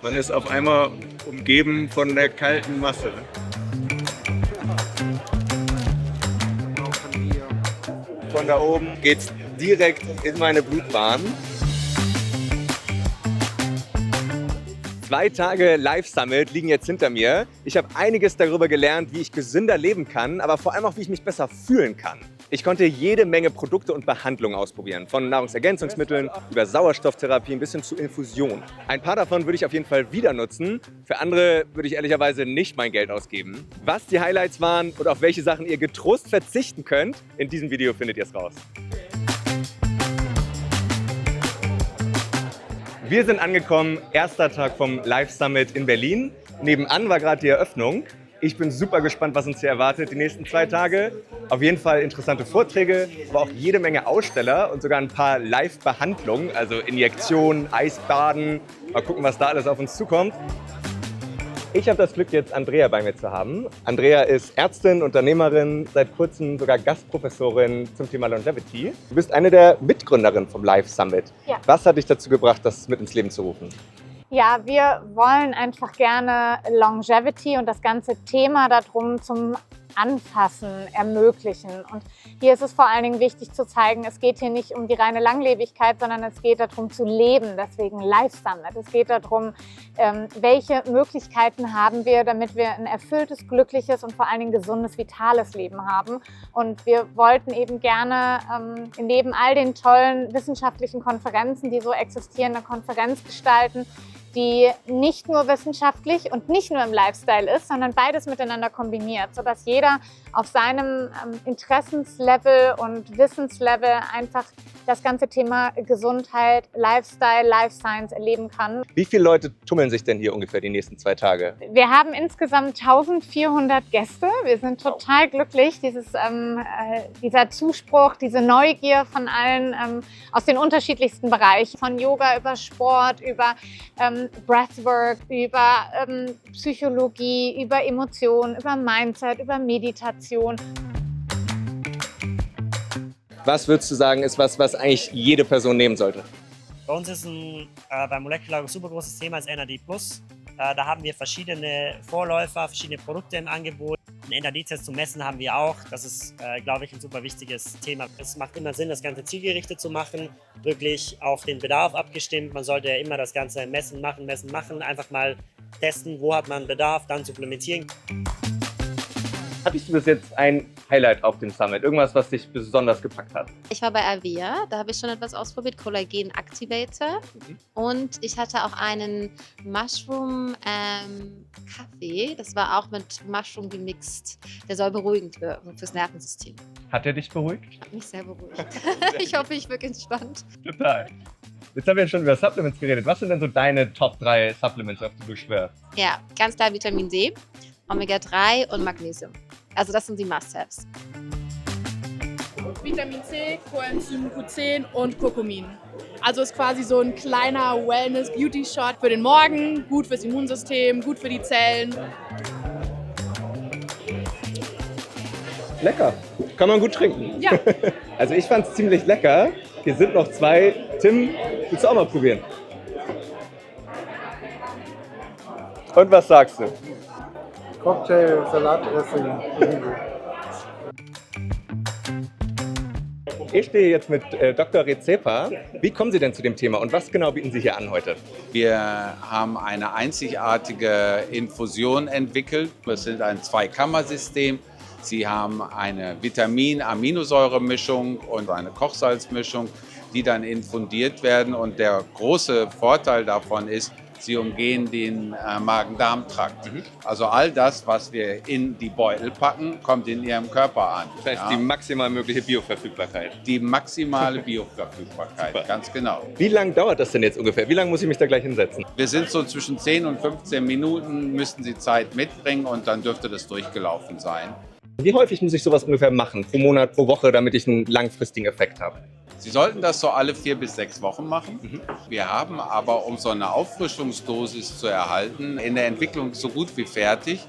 Man ist auf einmal umgeben von der kalten Masse. Von da oben geht's direkt in meine Blutbahn. 2 Tage Live Summit liegen jetzt hinter mir. Ich habe einiges darüber gelernt, wie ich gesünder leben kann, aber vor allem auch, wie ich mich besser fühlen kann. Ich konnte jede Menge Produkte und Behandlungen ausprobieren, von Nahrungsergänzungsmitteln über Sauerstofftherapien bis hin zu Infusionen. Ein paar davon würde ich auf jeden Fall wieder nutzen. Für andere würde ich ehrlicherweise nicht mein Geld ausgeben. Was die Highlights waren und auf welche Sachen ihr getrost verzichten könnt, in diesem Video findet ihr es raus. Wir sind angekommen, erster Tag vom Live Summit in Berlin. Nebenan war gerade die Eröffnung. Ich bin super gespannt, was uns hier erwartet die nächsten 2 Tage. Auf jeden Fall interessante Vorträge, aber auch jede Menge Aussteller und sogar ein paar Live-Behandlungen, also Injektionen, Eisbaden. Mal gucken, was da alles auf uns zukommt. Ich habe das Glück, jetzt Andrea bei mir zu haben. Andrea ist Ärztin, Unternehmerin, seit kurzem sogar Gastprofessorin zum Thema Longevity. Du bist eine der Mitgründerinnen vom Live Summit. Ja. Was hat dich dazu gebracht, das mit ins Leben zu rufen? Ja, wir wollen einfach gerne Longevity und das ganze Thema darum zum Anfassen ermöglichen. Und hier ist es vor allen Dingen wichtig zu zeigen, es geht hier nicht um die reine Langlebigkeit, sondern es geht darum zu leben, deswegen Live Summit. Es geht darum, welche Möglichkeiten haben wir, damit wir ein erfülltes, glückliches und vor allen Dingen gesundes, vitales Leben haben. Und wir wollten eben gerne neben all den tollen wissenschaftlichen Konferenzen, die so existieren, eine Konferenz gestalten, die nicht nur wissenschaftlich und nicht nur im Lifestyle ist, sondern beides miteinander kombiniert, sodass jeder auf seinem Interessenslevel und Wissenslevel einfach das ganze Thema Gesundheit, Lifestyle, Life Science erleben kann. Wie viele Leute tummeln sich denn hier ungefähr die nächsten 2 Tage? Wir haben insgesamt 1400 Gäste. Wir sind total glücklich. Dieser Zuspruch, diese Neugier von allen aus den unterschiedlichsten Bereichen, von Yoga über Sport, über Breathwork, über Psychologie, über Emotionen, über Mindset, über Meditation. Was würdest du sagen, ist was eigentlich jede Person nehmen sollte? Bei uns ist bei Molecular ein super großes Thema ist NAD+. Da haben wir verschiedene Vorläufer, verschiedene Produkte im Angebot. Einen NAD-Test zu messen haben wir auch. Das ist, glaube ich, ein super wichtiges Thema. Es macht immer Sinn, das Ganze zielgerichtet zu machen, wirklich auf den Bedarf abgestimmt. Man sollte ja immer das Ganze messen, machen. Einfach mal testen, wo hat man Bedarf, dann supplementieren. Hattest du bis jetzt ein Highlight auf dem Summit? Irgendwas, was dich besonders gepackt hat? Ich war bei Avia, da habe ich schon etwas ausprobiert, Collagen Activator. Und ich hatte auch einen Mushroom Kaffee, das war auch mit Mushroom gemixt. Der soll beruhigend wirken fürs Nervensystem. Hat er dich beruhigt? Hat mich sehr beruhigt. Ich hoffe, ich wirke entspannt. Total. Jetzt haben wir schon über Supplements geredet. Was sind denn so deine Top 3 Supplements, auf die du schwörst? Ja, ganz klar Vitamin D, Omega-3 und Magnesium. Also das sind die Must-Haves. Vitamin C, Coenzym Q10 und Kurkumin. Also ist quasi so ein kleiner Wellness-Beauty-Shot für den Morgen, gut fürs Immunsystem, gut für die Zellen. Lecker. Kann man gut trinken. Ja. Also ich fand es ziemlich lecker. Hier sind noch 2. Tim, willst du auch mal probieren? Und was sagst du? Cocktail, Salatdressing. Ich stehe jetzt mit Dr. Rezepa. Wie kommen Sie denn zu dem Thema und was genau bieten Sie hier an heute? Wir haben eine einzigartige Infusion entwickelt. Das ist ein Zweikammersystem. Sie haben eine Vitamin-Aminosäure-Mischung und eine Kochsalzmischung, die dann infundiert werden. Und der große Vorteil davon ist, sie umgehen den Magen-Darm-Trakt. Also all das, was wir in die Beutel packen, kommt in Ihrem Körper an. Das heißt, die maximal mögliche Bioverfügbarkeit. Die maximale Bioverfügbarkeit, ganz genau. Wie lange dauert das denn jetzt ungefähr? Wie lange muss ich mich da gleich hinsetzen? Wir sind so zwischen 10 und 15 Minuten, müssten Sie Zeit mitbringen und dann dürfte das durchgelaufen sein. Wie häufig muss ich sowas ungefähr machen? Pro Monat, pro Woche, damit ich einen langfristigen Effekt habe? Sie sollten das so alle 4 bis 6 Wochen machen. Wir haben aber, um so eine Auffrischungsdosis zu erhalten, in der Entwicklung so gut wie fertig,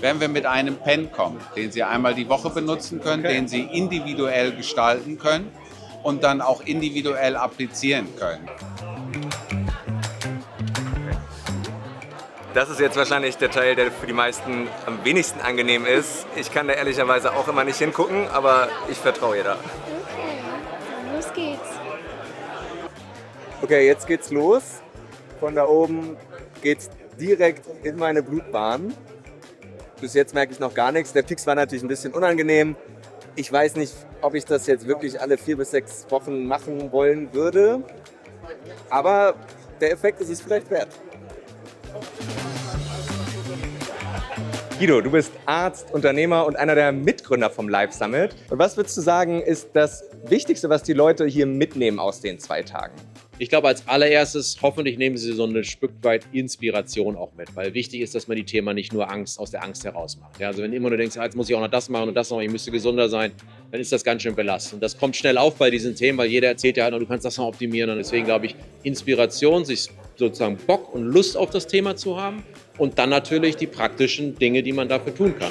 werden wir mit einem Pen kommen, den Sie einmal die Woche benutzen können, den Sie individuell gestalten können und dann auch individuell applizieren können. Das ist jetzt wahrscheinlich der Teil, der für die meisten am wenigsten angenehm ist. Ich kann da ehrlicherweise auch immer nicht hingucken, aber ich vertraue ihr da. Okay, los geht's. Okay, jetzt geht's los. Von da oben geht's direkt in meine Blutbahn. Bis jetzt merke ich noch gar nichts. Der Pix war natürlich ein bisschen unangenehm. Ich weiß nicht, ob ich das jetzt wirklich alle 4 bis 6 Wochen machen wollen würde. Aber der Effekt ist es vielleicht wert. Guido, du bist Arzt, Unternehmer und einer der Mitgründer vom Live Summit. Und was würdest du sagen, ist das Wichtigste, was die Leute hier mitnehmen aus den 2 Tagen? Ich glaube, als allererstes, hoffentlich nehmen Sie so ein Stück weit Inspiration auch mit, weil wichtig ist, dass man die Themen nicht nur aus der Angst heraus macht. Ja, also wenn immer nur denkst, jetzt muss ich auch noch das machen und das noch, ich müsste gesunder sein, dann ist das ganz schön belastend. Und das kommt schnell auf bei diesen Themen, weil jeder erzählt ja halt, du kannst das noch optimieren. Und deswegen glaube ich, Inspiration, sich sozusagen Bock und Lust auf das Thema zu haben und dann natürlich die praktischen Dinge, die man dafür tun kann.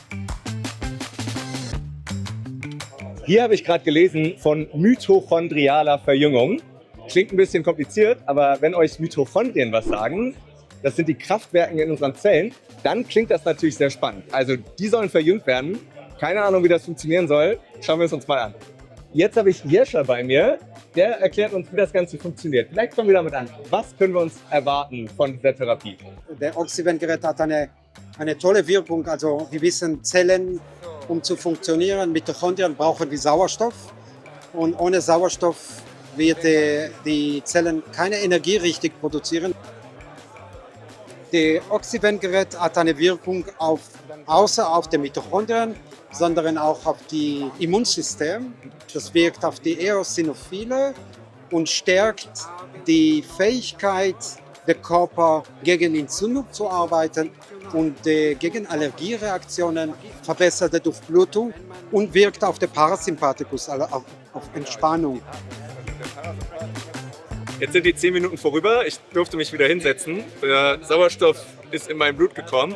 Hier habe ich gerade gelesen von mitochondrialer Verjüngung. Klingt ein bisschen kompliziert, aber wenn euch Mitochondrien was sagen, das sind die Kraftwerke in unseren Zellen, dann klingt das natürlich sehr spannend. Also die sollen verjüngt werden. Keine Ahnung, wie das funktionieren soll. Schauen wir es uns mal an. Jetzt habe ich Hirscher bei mir. Der erklärt uns, wie das Ganze funktioniert. Vielleicht fangen wir damit an. Was können wir uns erwarten von dieser Therapie? Der Oxyven-Gerät hat eine tolle Wirkung. Also wir wissen, Zellen, um zu funktionieren, Mitochondrien brauchen wie Sauerstoff. Und ohne Sauerstoff wird die Zellen keine Energie richtig produzieren. Das Oxyven-Gerät hat eine Wirkung außer auf die Mitochondrien, sondern auch auf das Immunsystem. Das wirkt auf die Eosinophile und stärkt die Fähigkeit, der Körper gegen Entzündung zu arbeiten und gegen Allergiereaktionen, verbesserte Durchblutung und wirkt auf den Parasympathikus, also auf Entspannung. Jetzt sind die 10 Minuten vorüber. Ich durfte mich wieder hinsetzen. Der Sauerstoff ist in mein Blut gekommen.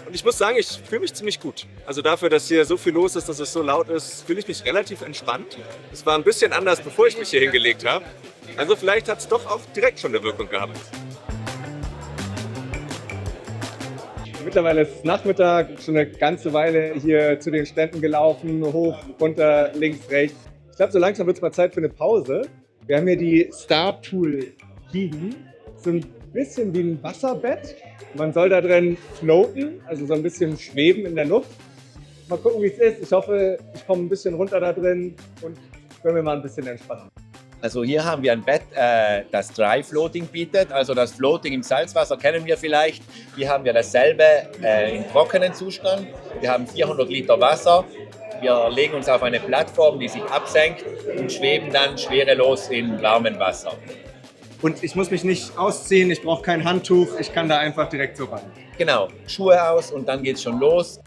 Und ich muss sagen, ich fühle mich ziemlich gut. Also dafür, dass hier so viel los ist, dass es so laut ist, fühle ich mich relativ entspannt. Es war ein bisschen anders, bevor ich mich hier hingelegt habe. Also vielleicht hat es doch auch direkt schon eine Wirkung gehabt. Mittlerweile ist es Nachmittag, schon eine ganze Weile hier zu den Ständen gelaufen, hoch, runter, links, rechts. Ich glaube, so langsam wird es mal Zeit für eine Pause. Wir haben hier die Starpool liegen. So ein bisschen wie ein Wasserbett. Man soll da drin floaten, also so ein bisschen schweben in der Luft. Mal gucken, wie es ist. Ich hoffe, ich komme ein bisschen runter da drin und können wir mal ein bisschen entspannen. Also hier haben wir ein Bett, das Dry Floating bietet. Also das Floating im Salzwasser kennen wir vielleicht. Hier haben wir dasselbe im trockenen Zustand. Wir haben 400 Liter Wasser. Wir legen uns auf eine Plattform, die sich absenkt und schweben dann schwerelos in warmem Wasser. Und ich muss mich nicht ausziehen, ich brauche kein Handtuch, ich kann da einfach direkt so rein. Genau, Schuhe aus und dann geht's schon los.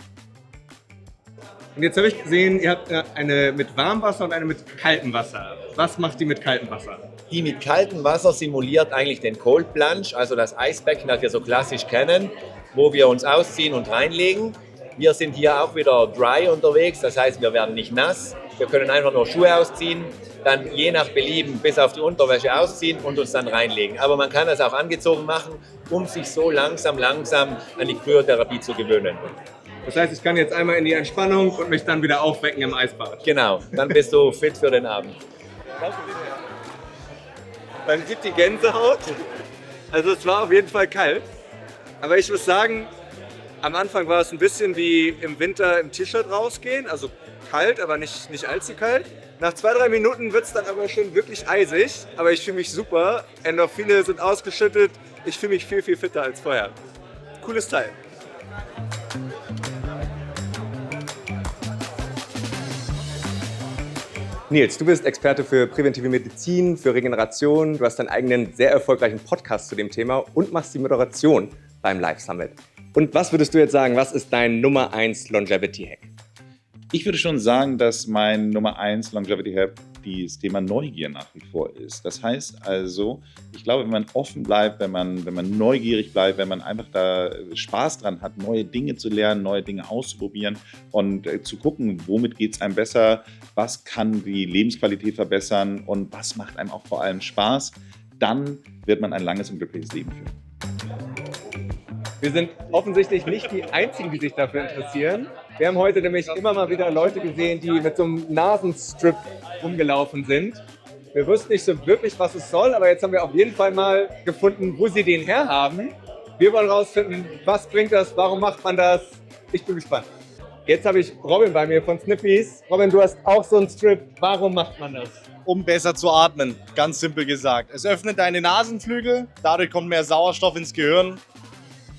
Und jetzt habe ich gesehen, ihr habt eine mit warmem Wasser und eine mit kaltem Wasser. Was macht die mit kaltem Wasser? Die mit kaltem Wasser simuliert eigentlich den Cold Plunge, also das Eisbecken, das wir so klassisch kennen, wo wir uns ausziehen und reinlegen. Wir sind hier auch wieder dry unterwegs, das heißt, wir werden nicht nass. Wir können einfach nur Schuhe ausziehen, dann je nach Belieben bis auf die Unterwäsche ausziehen und uns dann reinlegen. Aber man kann das auch angezogen machen, um sich so langsam an die Kryotherapie zu gewöhnen. Das heißt, ich kann jetzt einmal in die Entspannung und mich dann wieder aufwecken im Eisbad. Genau, dann bist du fit für den Abend. Man sieht die Gänsehaut. Also es war auf jeden Fall kalt. Aber ich muss sagen, am Anfang war es ein bisschen wie im Winter im T-Shirt rausgehen. Also kalt, aber nicht allzu kalt. Nach 2-3 Minuten wird es dann aber schon wirklich eisig. Aber ich fühle mich super. Endorphine sind ausgeschüttet. Ich fühle mich viel, viel fitter als vorher. Cooles Teil. Nils, du bist Experte für präventive Medizin, für Regeneration. Du hast deinen eigenen, sehr erfolgreichen Podcast zu dem Thema und machst die Moderation beim Live Summit. Und was würdest du jetzt sagen, was ist dein Nummer 1 Longevity-Hack? Ich würde schon sagen, dass mein Nummer 1 Longevity-Hack das Thema Neugier nach wie vor ist. Das heißt also, ich glaube, wenn man offen bleibt, wenn man neugierig bleibt, wenn man einfach da Spaß dran hat, neue Dinge zu lernen, neue Dinge auszuprobieren und zu gucken, womit geht es einem besser, was kann die Lebensqualität verbessern und was macht einem auch vor allem Spaß, dann wird man ein langes und glückliches Leben führen. Wir sind offensichtlich nicht die Einzigen, die sich dafür interessieren. Wir haben heute nämlich immer mal wieder Leute gesehen, die mit so einem Nasenstrip rumgelaufen sind. Wir wussten nicht so wirklich, was es soll, aber jetzt haben wir auf jeden Fall mal gefunden, wo sie den herhaben. Wir wollen rausfinden, was bringt das, warum macht man das. Ich bin gespannt. Jetzt habe ich Robin bei mir von Sniffies. Robin, du hast auch so einen Strip. Warum macht man das? Um besser zu atmen, ganz simpel gesagt. Es öffnet deine Nasenflügel, dadurch kommt mehr Sauerstoff ins Gehirn.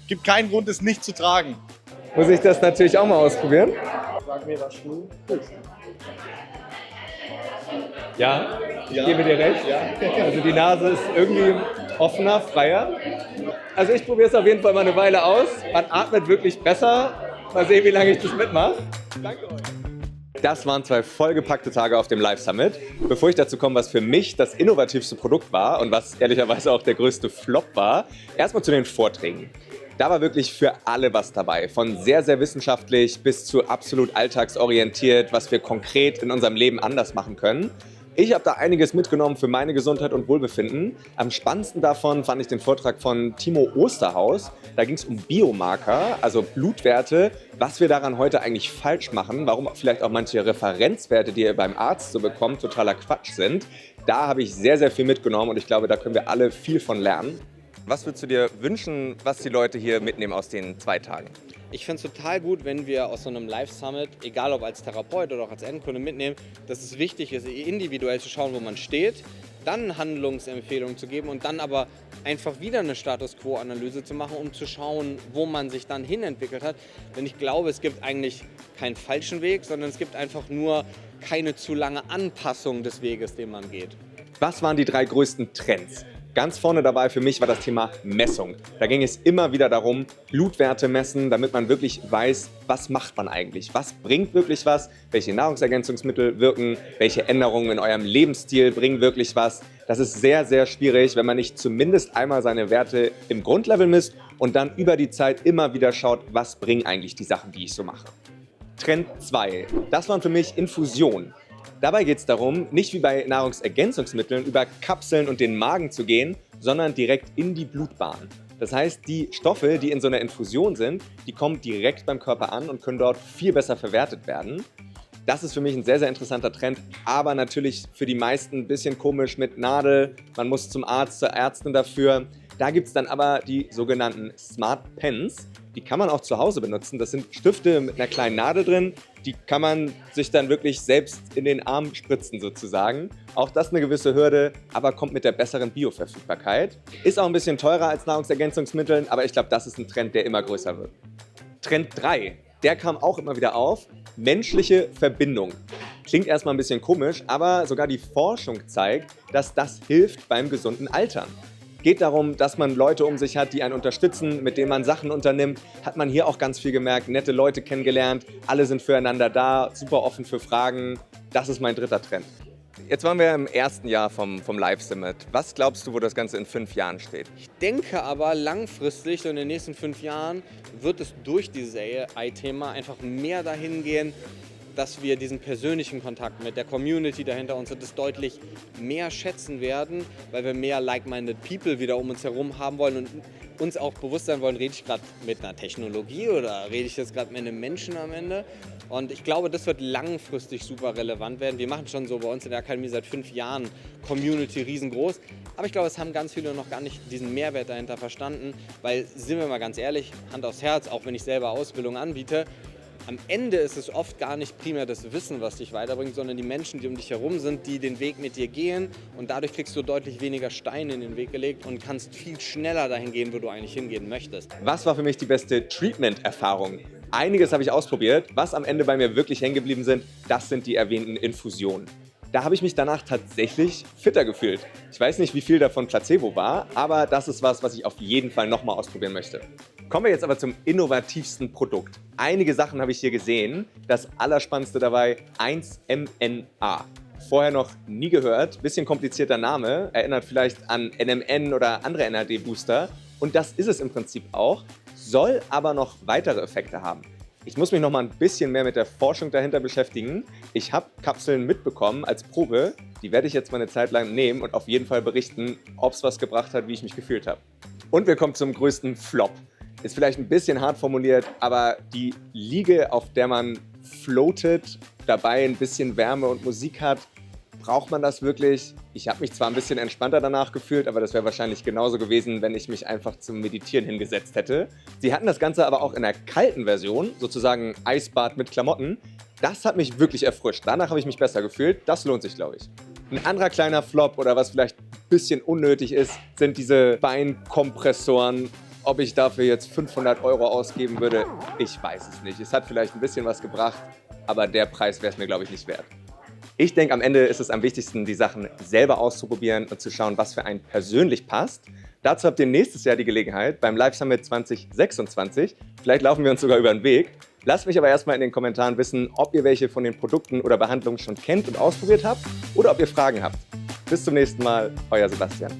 Gibt keinen Grund, es nicht zu tragen. Muss ich das natürlich auch mal ausprobieren? Sag mir, was du willst. Ja, ich gebe dir recht. Also die Nase ist irgendwie offener, freier. Also ich probiere es auf jeden Fall mal eine Weile aus. Man atmet wirklich besser. Mal sehen, wie lange ich das mitmache. Danke euch. Das waren 2 vollgepackte Tage auf dem Live Summit. Bevor ich dazu komme, was für mich das innovativste Produkt war und was ehrlicherweise auch der größte Flop war, erstmal zu den Vorträgen. Da war wirklich für alle was dabei. Von sehr, sehr wissenschaftlich bis zu absolut alltagsorientiert, was wir konkret in unserem Leben anders machen können. Ich habe da einiges mitgenommen für meine Gesundheit und Wohlbefinden. Am spannendsten davon fand ich den Vortrag von Timo Osterhaus. Da ging es um Biomarker, also Blutwerte, was wir daran heute eigentlich falsch machen, warum vielleicht auch manche Referenzwerte, die ihr beim Arzt so bekommt, totaler Quatsch sind. Da habe ich sehr, sehr viel mitgenommen und ich glaube, da können wir alle viel von lernen. Was würdest du dir wünschen, was die Leute hier mitnehmen aus den 2 Tagen? Ich finde es total gut, wenn wir aus so einem Live-Summit, egal ob als Therapeut oder auch als Endkunde mitnehmen, dass es wichtig ist, individuell zu schauen, wo man steht, dann Handlungsempfehlungen zu geben und dann aber einfach wieder eine Status-Quo-Analyse zu machen, um zu schauen, wo man sich dann hinentwickelt hat. Denn ich glaube, es gibt eigentlich keinen falschen Weg, sondern es gibt einfach nur keine zu lange Anpassung des Weges, den man geht. Was waren die 3 größten Trends? Ganz vorne dabei für mich war das Thema Messung. Da ging es immer wieder darum, Blutwerte messen, damit man wirklich weiß, was macht man eigentlich? Was bringt wirklich was? Welche Nahrungsergänzungsmittel wirken? Welche Änderungen in eurem Lebensstil bringen wirklich was? Das ist sehr, sehr schwierig, wenn man nicht zumindest einmal seine Werte im Grundlevel misst und dann über die Zeit immer wieder schaut, was bringen eigentlich die Sachen, die ich so mache. Trend 2. Das waren für mich Infusionen. Dabei geht es darum, nicht wie bei Nahrungsergänzungsmitteln über Kapseln und den Magen zu gehen, sondern direkt in die Blutbahn. Das heißt, die Stoffe, die in so einer Infusion sind, die kommen direkt beim Körper an und können dort viel besser verwertet werden. Das ist für mich ein sehr, sehr interessanter Trend, aber natürlich für die meisten ein bisschen komisch mit Nadel. Man muss zum Arzt, zur Ärztin dafür. Da gibt es dann aber die sogenannten Smart Pens. Die kann man auch zu Hause benutzen. Das sind Stifte mit einer kleinen Nadel drin. Die kann man sich dann wirklich selbst in den Arm spritzen sozusagen. Auch das eine gewisse Hürde, aber kommt mit der besseren Bioverfügbarkeit. Ist auch ein bisschen teurer als Nahrungsergänzungsmittel, aber ich glaube, das ist ein Trend, der immer größer wird. Trend 3, der kam auch immer wieder auf. Menschliche Verbindung. Klingt erstmal ein bisschen komisch, aber sogar die Forschung zeigt, dass das hilft beim gesunden Altern. Geht darum, dass man Leute um sich hat, die einen unterstützen, mit denen man Sachen unternimmt. Hat man hier auch ganz viel gemerkt, nette Leute kennengelernt, alle sind füreinander da, super offen für Fragen. Das ist mein 3. Trend. Jetzt waren wir im 1. Jahr vom Live Summit. Was glaubst du, wo das Ganze in 5 Jahren steht? Ich denke aber langfristig, so in den nächsten 5 Jahren, wird es durch dieses AI-Thema einfach mehr dahin gehen, dass wir diesen persönlichen Kontakt mit der Community dahinter uns das deutlich mehr schätzen werden, weil wir mehr like-minded people wieder um uns herum haben wollen und uns auch bewusst sein wollen, rede ich gerade mit einer Technologie oder rede ich jetzt gerade mit einem Menschen am Ende? Und ich glaube, das wird langfristig super relevant werden. Wir machen schon so bei uns in der Akademie seit 5 Jahren Community riesengroß. Aber ich glaube, es haben ganz viele noch gar nicht diesen Mehrwert dahinter verstanden, weil, sind wir mal ganz ehrlich, Hand aufs Herz, auch wenn ich selber Ausbildung anbiete, am Ende ist es oft gar nicht primär das Wissen, was dich weiterbringt, sondern die Menschen, die um dich herum sind, die den Weg mit dir gehen. Und dadurch kriegst du deutlich weniger Steine in den Weg gelegt und kannst viel schneller dahin gehen, wo du eigentlich hingehen möchtest. Was war für mich die beste Treatment-Erfahrung? Einiges habe ich ausprobiert. Was am Ende bei mir wirklich hängen geblieben sind, das sind die erwähnten Infusionen. Da habe ich mich danach tatsächlich fitter gefühlt. Ich weiß nicht, wie viel davon Placebo war, aber das ist was ich auf jeden Fall nochmal ausprobieren möchte. Kommen wir jetzt aber zum innovativsten Produkt. Einige Sachen habe ich hier gesehen. Das Allerspannendste dabei, 1-MNA. Vorher noch nie gehört, bisschen komplizierter Name, erinnert vielleicht an NMN oder andere NAD-Booster. Und das ist es im Prinzip auch, soll aber noch weitere Effekte haben. Ich muss mich noch mal ein bisschen mehr mit der Forschung dahinter beschäftigen. Ich habe Kapseln mitbekommen als Probe. Die werde ich jetzt mal eine Zeit lang nehmen und auf jeden Fall berichten, ob es was gebracht hat, wie ich mich gefühlt habe. Und wir kommen zum größten Flop. ist vielleicht ein bisschen hart formuliert, aber die Liege, auf der man floatet, dabei ein bisschen Wärme und Musik hat, braucht man das wirklich? Ich habe mich zwar ein bisschen entspannter danach gefühlt, aber das wäre wahrscheinlich genauso gewesen, wenn ich mich einfach zum Meditieren hingesetzt hätte. Sie hatten das Ganze aber auch in der kalten Version, sozusagen Eisbad mit Klamotten. Das hat mich wirklich erfrischt. Danach habe ich mich besser gefühlt. Das lohnt sich, glaube ich. Ein anderer kleiner Flop oder was vielleicht ein bisschen unnötig ist, sind diese Beinkompressoren. Ob ich dafür jetzt 500 € ausgeben würde, ich weiß es nicht. Es hat vielleicht ein bisschen was gebracht, aber der Preis wäre es mir, glaube ich, nicht wert. Ich denke, am Ende ist es am wichtigsten, die Sachen selber auszuprobieren und zu schauen, was für einen persönlich passt. Dazu habt ihr nächstes Jahr die Gelegenheit beim Live Summit 2026. Vielleicht laufen wir uns sogar über den Weg. Lasst mich aber erstmal in den Kommentaren wissen, ob ihr welche von den Produkten oder Behandlungen schon kennt und ausprobiert habt oder ob ihr Fragen habt. Bis zum nächsten Mal, euer Sebastian.